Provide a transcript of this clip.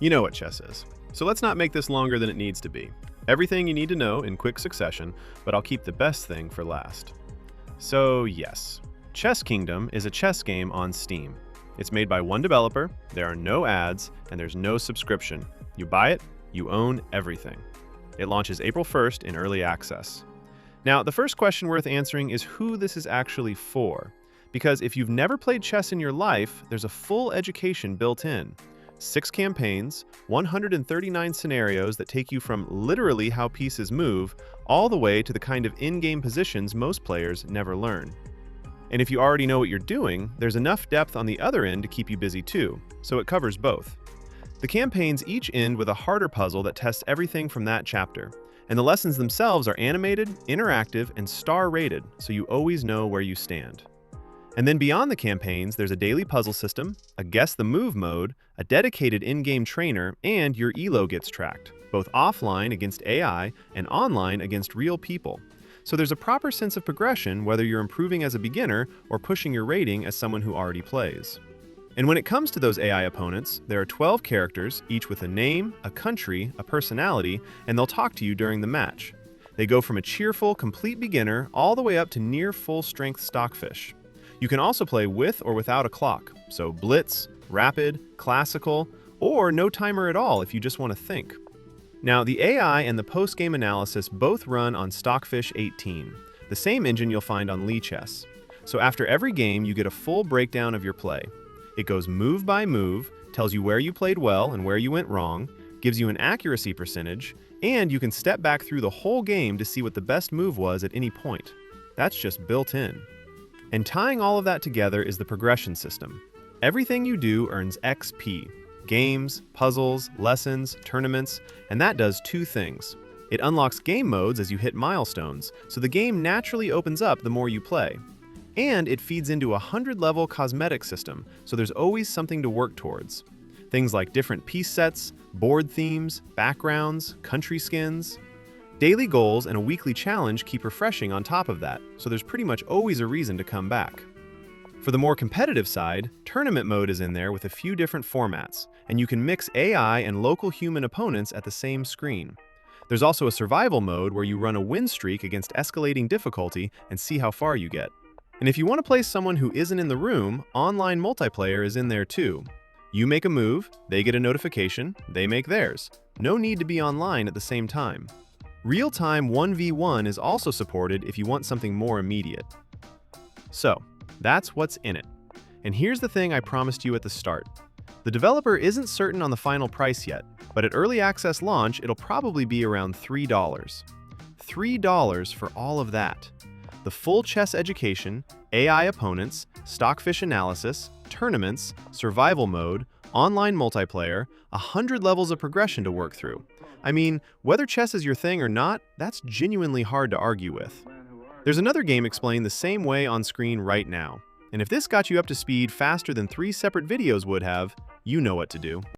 You know what chess is. So let's not make this longer than it needs to be. Everything you need to know in quick succession, but I'll keep the best thing for last. So yes, Chess Kingdom is a chess game on Steam. It's made by one developer, there are no ads, and there's no subscription. You buy it, you own everything. It launches April 1st in early access. Now, the first question worth answering is who this is actually for. Because if you've never played chess in your life, there's a full education built in. 6 campaigns, 139 scenarios that take you from literally how pieces move, all the way to the kind of in-game positions most players never learn. And if you already know what you're doing, there's enough depth on the other end to keep you busy too, so it covers both. The campaigns each end with a harder puzzle that tests everything from that chapter, and the lessons themselves are animated, interactive, and star-rated, so you always know where you stand. And then beyond the campaigns, there's a daily puzzle system, a guess the move mode, a dedicated in-game trainer, and your elo gets tracked, both offline against AI and online against real people. So there's a proper sense of progression whether you're improving as a beginner or pushing your rating as someone who already plays. And when it comes to those AI opponents, there are 12 characters, each with a name, a country, a personality, and they'll talk to you during the match. They go from a cheerful, complete beginner all the way up to near full-strength Stockfish. You can also play with or without a clock, so blitz, rapid, classical, or no timer at all if you just want to think. Now, the AI and the post-game analysis both run on Stockfish 18, the same engine you'll find on Lichess. So after every game, you get a full breakdown of your play. It goes move by move, tells you where you played well and where you went wrong, gives you an accuracy percentage, and you can step back through the whole game to see what the best move was at any point. That's just built in. And tying all of that together is the progression system. Everything you do earns XP. Games, puzzles, lessons, tournaments, and that does 2 things. It unlocks game modes as you hit milestones, so the game naturally opens up the more you play. And it feeds into a 100-level cosmetic system, so there's always something to work towards. Things like different piece sets, board themes, backgrounds, country skins. Daily goals and a weekly challenge keep refreshing on top of that, so there's pretty much always a reason to come back. For the more competitive side, tournament mode is in there with a few different formats, and you can mix AI and local human opponents at the same screen. There's also a survival mode where you run a win streak against escalating difficulty and see how far you get. And if you want to play someone who isn't in the room, online multiplayer is in there too. You make a move, they get a notification, they make theirs. No need to be online at the same time. Real-time 1v1 is also supported if you want something more immediate. So, that's what's in it. And here's the thing I promised you at the start. The developer isn't certain on the final price yet, but at early access launch, it'll probably be around $3. $3 for all of that. The full chess education, AI opponents, Stockfish analysis, tournaments, survival mode, online multiplayer, 100 levels of progression to work through. I mean, whether chess is your thing or not, that's genuinely hard to argue with. There's another game explained the same way on screen right now. And if this got you up to speed faster than 3 separate videos would have, you know what to do.